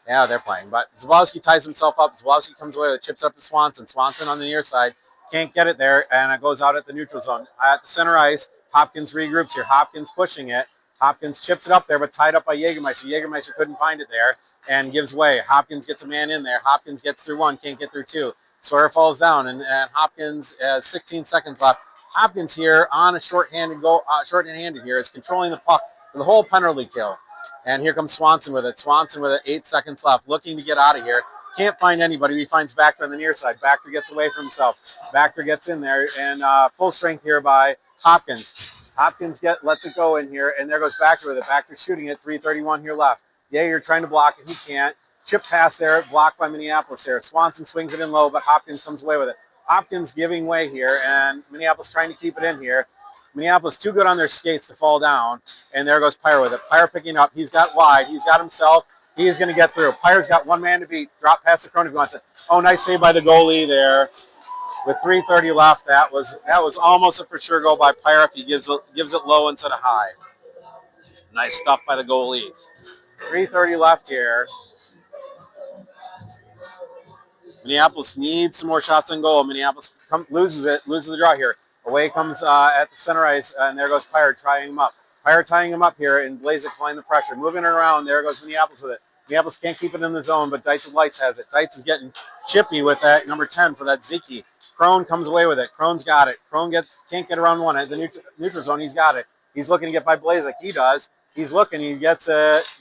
Yeah, they're playing. But Zablowski ties himself up. Zablowski comes away with it, chips up to Swanson. Swanson on the near side. Can't get it there, and it goes out at the neutral zone. At the center ice, Hopkins regroups here. Hopkins pushing it. Hopkins chips it up there, but tied up by Jägermeister. Jägermeister couldn't find it there and gives way. Hopkins gets a man in there. Hopkins gets through 1, can't get through 2. Sawyer falls down, and Hopkins has 16 seconds left. Hopkins here on a short-handed here is controlling the puck for the whole penalty kill. And here comes Swanson with it. Swanson with it, 8 seconds left, looking to get out of here. Can't find anybody. He finds Baxter on the near side. Baxter gets away from himself. Baxter gets in there, and full strength here by Hopkins. Hopkins lets it go in here, and there goes Baxter with it. Baxter shooting it, 3:31 here left. Jaeger trying to block it. He can't. Chip pass there, blocked by Minneapolis there. Swanson swings it in low, but Hopkins comes away with it. Hopkins giving way here, and Minneapolis trying to keep it in here. Minneapolis too good on their skates to fall down, and there goes Pyre with it. Pyre picking up. He's got wide. He's got himself. He is going to get through. Pyre's got 1 man to beat. Drop past the Cronin if he wants it. Oh, nice save by the goalie there. With 3:30 left, that was almost a for sure goal by Pyre if he gives it low instead of high. Nice stuff by the goalie. 3:30 left here. Minneapolis needs some more shots on goal. Minneapolis loses the draw here. Away comes at the center ice, and there goes Pyre tying him up. Pyre tying him up here, and Blazek applying the pressure. Moving it around, there goes Minneapolis with it. Minneapolis can't keep it in the zone, but Deitz with Lights has it. Deitz is getting chippy with that number 10 for that Zeke. Crone comes away with it. Crone's got it. Crone can't get around 1 at the neutral zone. He's got it. He's looking to get by Blazek. He does. He's looking. He gets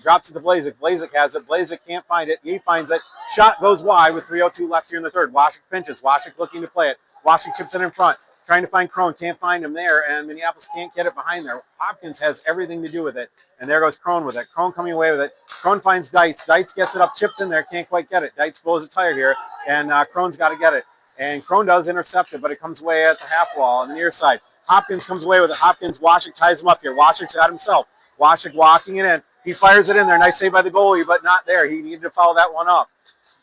drops it to Blazek. Blazek has it. Blazek can't find it. He finds it. Shot goes wide with 3:02 left here in the third. Washick pinches. Washick looking to play it. Washick chips it in front. Trying to find Crone. Can't find him there, and Minneapolis can't get it behind there. Hopkins has everything to do with it, and there goes Crone with it. Crone coming away with it. Crone finds Deitz. Deitz gets it up, chips in there. Can't quite get it. Deitz blows a tire here, and Crone's got to get it. And Crone does intercept it, but it comes away at the half wall on the near side. Hopkins comes away with it. Hopkins, Washick ties him up here. Washick's got himself. Washick walking it in. He fires it in there. Nice save by the goalie, but not there. He needed to follow that one up.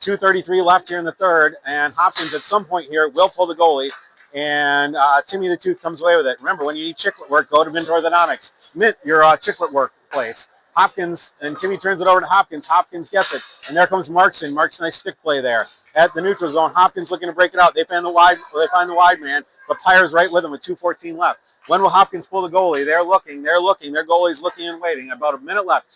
2:33 left here in the third, and Hopkins at some point here will pull the goalie, and Timmy the Tooth comes away with it. Remember, when you need chiclet work, go to Mint Orthodontics. Mint your chiclet work place. Hopkins, and Timmy turns it over to Hopkins. Hopkins gets it, and there comes Markson. Markson, nice stick play there. At the neutral zone, Hopkins looking to break it out. They find the wide man, but Pyre's right with him with 2:14 left. When will Hopkins pull the goalie? They're looking. Their goalie's looking and waiting. About a minute left.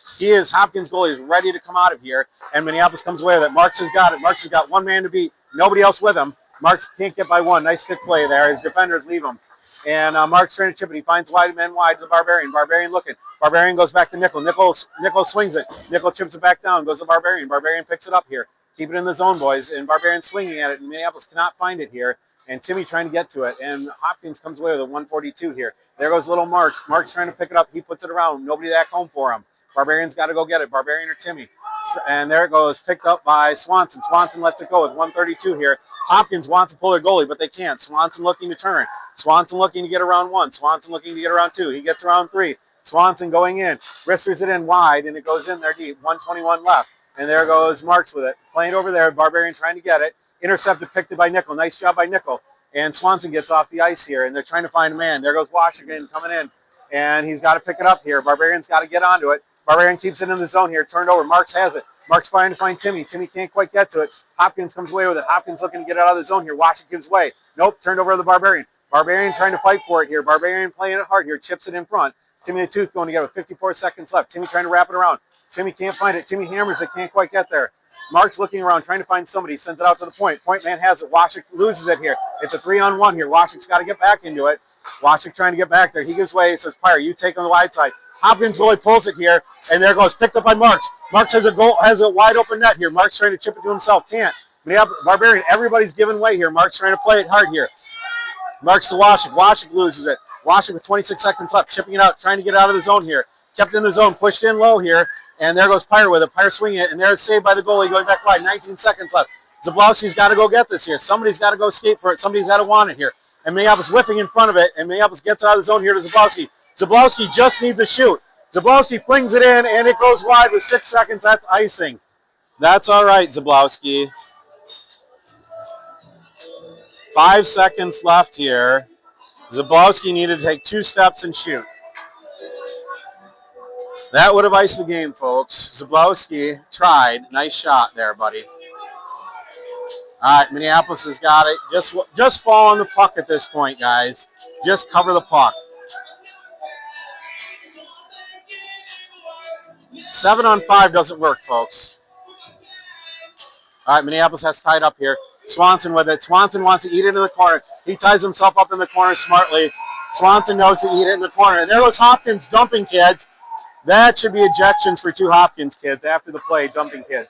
Hopkins' goalie is ready to come out of here, and Minneapolis comes away with it. Marks has got it. Marks has got 1 man to beat. Nobody else with him. Marks can't get by 1. Nice stick play there. His defenders leave him. And Mark's trying to chip it. He finds wide men wide to the Barbarian. Barbarian looking. Barbarian goes back to Nickel. Nickel swings it. Nickel chips it back down. Goes to Barbarian. Barbarian picks it up here. Keep it in the zone, boys. And Barbarian swinging at it. And Minneapolis cannot find it here. And Timmy trying to get to it. And Hopkins comes away with a 142 here. There goes little Marks. Marks trying to pick it up. He puts it around. Nobody back home for him. Barbarian's got to go get it. Barbarian or Timmy. And there it goes. Picked up by Swanson. Swanson lets it go with 132 here. Hopkins wants to pull their goalie, but they can't. Swanson looking to turn. Swanson looking to get around 1. Swanson looking to get around 2. He gets around 3. Swanson going in. Wristers it in wide, and it goes in there deep. 121 left. And there goes Marks with it. Playing over there. Barbarian trying to get it. Intercepted, picked it by Nickel. Nice job by Nickel. And Swanson gets off the ice here, and they're trying to find a man. There goes Washington coming in, and he's got to pick it up here. Barbarian's got to get onto it. Barbarian keeps it in the zone here. Turned over. Marks has it. Mark's trying to find Timmy. Timmy can't quite get to it. Hopkins comes away with it. Hopkins looking to get out of the zone here. Washington gives way. Nope. Turned over to the Barbarian. Barbarian trying to fight for it here. Barbarian playing it hard here. Chips it in front. Timmy the Tooth going to get it with 54 seconds left. Timmy trying to wrap it around. Timmy can't find it. Timmy hammers it. Can't quite get there. Mark's looking around, trying to find somebody. Sends it out to the point. Point man has it. Washik loses it here. It's a 3-on-1 here. Washik's got to get back into it. Washik trying to get back there. He gives way. He says, Pyre, you take on the wide side. Hopkins goalie pulls it here, and there it goes. Picked up by Marks. Marks has a wide open net here. Marks trying to chip it to himself. Can't. Barbarian, everybody's giving way here. Marks trying to play it hard here. Marks to Washik. Washik loses it. Washik with 26 seconds left. Chipping it out, trying to get out of the zone here. Kept in the zone, pushed in low here. And there goes Pyre with it. Pyre swinging it, and there's saved by the goalie going back wide. 19 seconds left. Zablowski's got to go get this here. Somebody's got to go skate for it. Somebody's got to want it here. And Minneapolis whiffing in front of it, and Minneapolis gets out of the zone here to Zablowski. Zablowski just needs to shoot. Zablowski flings it in, and it goes wide with 6 seconds. That's icing. That's all right, Zablowski. 5 seconds left here. Zablowski needed to take 2 steps and shoot. That would have iced the game, folks. Zablowski tried. Nice shot there, buddy. All right, Minneapolis has got it. Just fall on the puck at this point, guys. Just cover the puck. 7-on-5 doesn't work, folks. All right, Minneapolis has tied up here. Swanson with it. Swanson wants to eat it in the corner. He ties himself up in the corner smartly. Swanson knows to eat it in the corner. And there goes Hopkins dumping kids. That should be ejections for 2 Hopkins kids after the play, dumping kids.